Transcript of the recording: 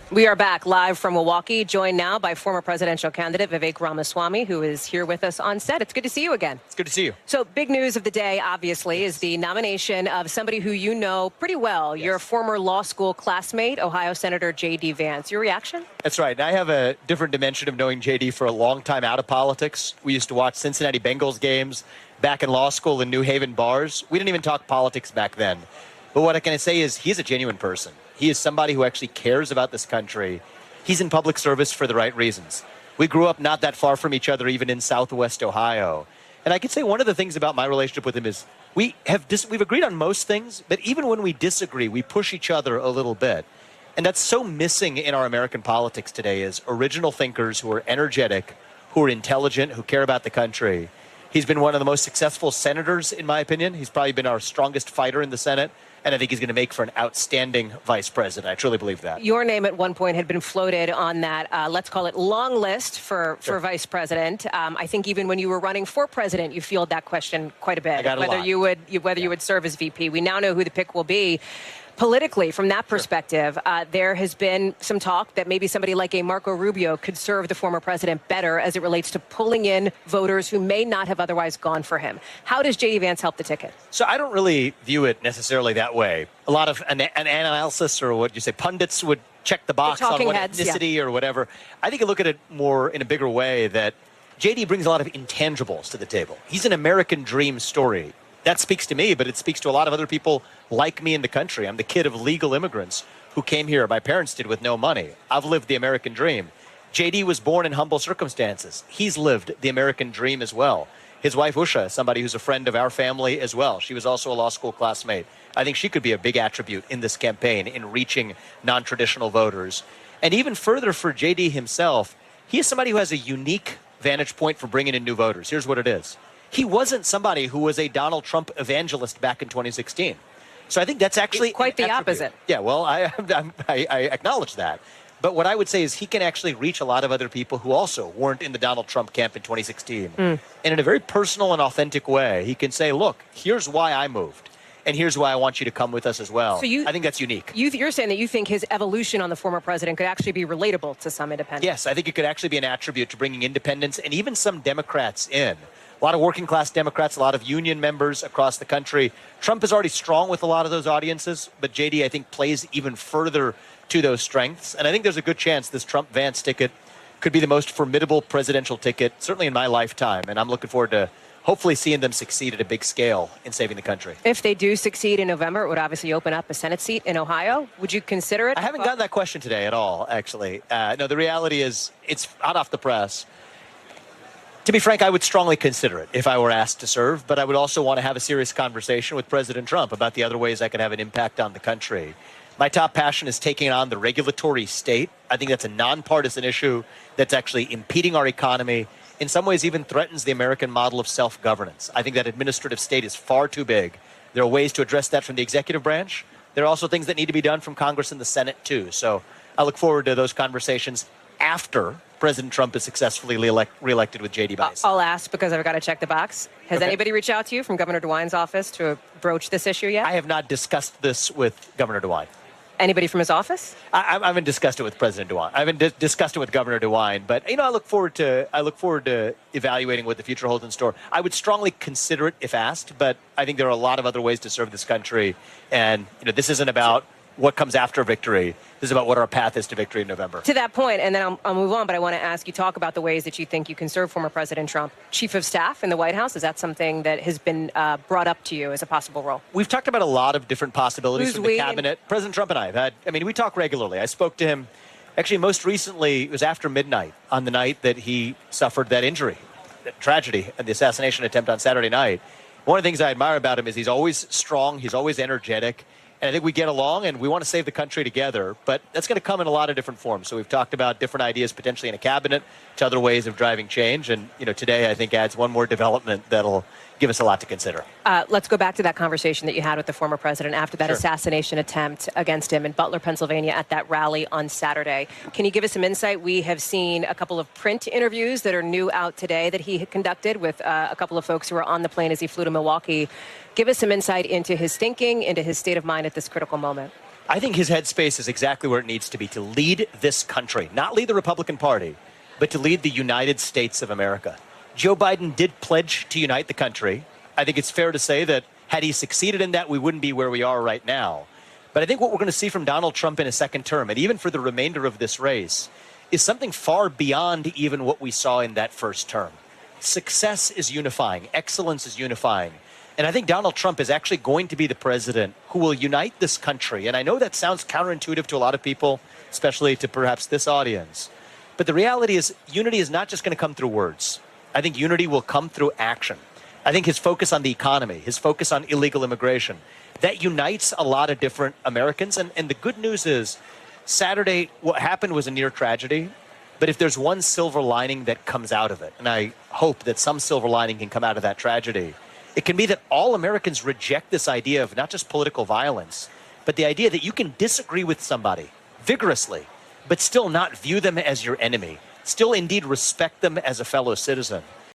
We are back live from Milwaukee, joined now by former presidential candidate Vivek Ramaswamy, who is here with us on set. It's good to see you again. It's good to see you. So big news of the day, obviously, is the nomination of somebody who you know pretty well, your former law school classmate, Ohio Senator J.D. Vance. Your reaction? That's right. I have a different dimension of knowing J.D. for a long time out of politics. We used to watch Cincinnati Bengals games back in law school in New Haven bars. We didn't even talk politics back then. But what I can say is he's a genuine person. He is somebody who actually cares about this country. He's in public service for the right reasons. We grew up not that far from each other, even in Southwest Ohio. And I could say one of the things about my relationship with him is we've agreed on most things, but even when we disagree, we push each other a little bit. And that's so missing in our American politics today is original thinkers who are energetic, who are intelligent, who care about the country. He's been one of the most successful senators, in my opinion. He's probably been our strongest fighter in the Senate. And I think he's going to make for an outstanding vice president. I truly believe that. Your name at one point had been floated on that, let's call it, long list for vice president. I think even when you were running for president, you fielded that question quite a bit, whether you would serve as VP. We now know who the pick will be. Politically, from that perspective, there has been some talk that maybe somebody like a Marco Rubio could serve the former president better as it relates to pulling in voters who may not have otherwise gone for him. How does J.D. Vance help the ticket? So I don't really view it necessarily that way. A lot of an analysis, or what you say, pundits would check the box on what ethnicity or whatever. I think you look at it more in a bigger way that J.D. brings a lot of intangibles to the table. He's an American dream story. That speaks to me, but it speaks to a lot of other people like me in the country. I'm the kid of legal immigrants who came here, my parents did, with no money. I've lived the American dream. J.D. was born in humble circumstances. He's lived the American dream as well. His wife, Usha, somebody who's a friend of our family as well. She was also a law school classmate. I think she could be a big attribute in this campaign in reaching non-traditional voters. And even further for J.D. himself, he is somebody who has a unique vantage point for bringing in new voters. Here's what it is. He wasn't somebody who was a Donald Trump evangelist back in 2016. So I think that's actually quite the opposite. Yeah, well, I acknowledge that. But what I would say is he can actually reach a lot of other people who also weren't in the Donald Trump camp in 2016. And in a very personal and authentic way, he can say, look, here's why I moved. And here's why I want you to come with us as well. So I think that's unique. You're saying that you think his evolution on the former president could actually be relatable to some independents? Yes, I think it could actually be an attribute to bringing independents and even some Democrats in. A lot of working class Democrats, a lot of union members across the country. Trump is already strong with a lot of those audiences, but J.D., I think, plays even further to those strengths. And I think there's a good chance this Trump-Vance ticket could be the most formidable presidential ticket, certainly in my lifetime. And I'm looking forward to hopefully seeing them succeed at a big scale in saving the country. If they do succeed in November, it would obviously open up a Senate seat in Ohio. Would you consider it? I haven't gotten that question today at all, actually. No, the reality is it's hot off the press. To be frank, I would strongly consider it if I were asked to serve, but I would also want to have a serious conversation with President Trump about the other ways I could have an impact on the country. My top passion is taking on the regulatory state. I think that's a nonpartisan issue that's actually impeding our economy, in some ways even threatens the American model of self-governance. I think that administrative state is far too big. There are ways to address that from the executive branch. There are also things that need to be done from Congress and the Senate, too. So I look forward to those conversations after President Trump is successfully reelected with J.D. Vance. I'll ask because I've got to check the box. Has anybody reached out to you from Governor DeWine's office to broach this issue yet? I have not discussed this with Governor DeWine. Anybody from his office? I haven't discussed it with President DeWine. I haven't discussed it with Governor DeWine. But I look forward to evaluating what the future holds in store. I would strongly consider it if asked, but I think there are a lot of other ways to serve this country. And this isn't about what comes after victory. This is about what our path is to victory in November. To that point, and then I'll move on, but I want to ask you, talk about the ways that you think you can serve former President Trump. Chief of Staff in the White House, is that something that has been brought up to you as a possible role? We've talked about a lot of different possibilities from the cabinet. President Trump and I have had, we talk regularly. I spoke to him, actually most recently, it was after midnight on the night that he suffered that injury, that tragedy, and the assassination attempt on Saturday night. One of the things I admire about him is he's always strong, he's always energetic. And I think we get along, and we want to save the country together. But that's going to come in a lot of different forms. So we've talked about different ideas potentially in a cabinet to other ways of driving change. And, today I think adds one more development that'll give us a lot to consider. Let's go back to that conversation that you had with the former president after that assassination attempt against him in Butler, Pennsylvania at that rally on Saturday. Can you give us some insight? We have seen a couple of print interviews that are new out today that he had conducted with a couple of folks who were on the plane as he flew to Milwaukee. Give us some insight into his thinking, into his state of mind at this critical moment. I think his headspace is exactly where it needs to be, to lead this country, not lead the Republican Party, but to lead the United States of America. Joe Biden did pledge to unite the country. I think it's fair to say that had he succeeded in that, we wouldn't be where we are right now. But I think what we're going to see from Donald Trump in a second term, and even for the remainder of this race, is something far beyond even what we saw in that first term. Success is unifying. Excellence is unifying. And I think Donald Trump is actually going to be the president who will unite this country. And I know that sounds counterintuitive to a lot of people, especially to perhaps this audience. But the reality is unity is not just going to come through words. I think unity will come through action. I think his focus on the economy, his focus on illegal immigration, that unites a lot of different Americans. And the good news is Saturday, what happened was a near tragedy. But if there's one silver lining that comes out of it, and I hope that some silver lining can come out of that tragedy, it can be that all Americans reject this idea of not just political violence, but the idea that you can disagree with somebody vigorously, but still not view them as your enemy, still indeed respect them as a fellow citizen.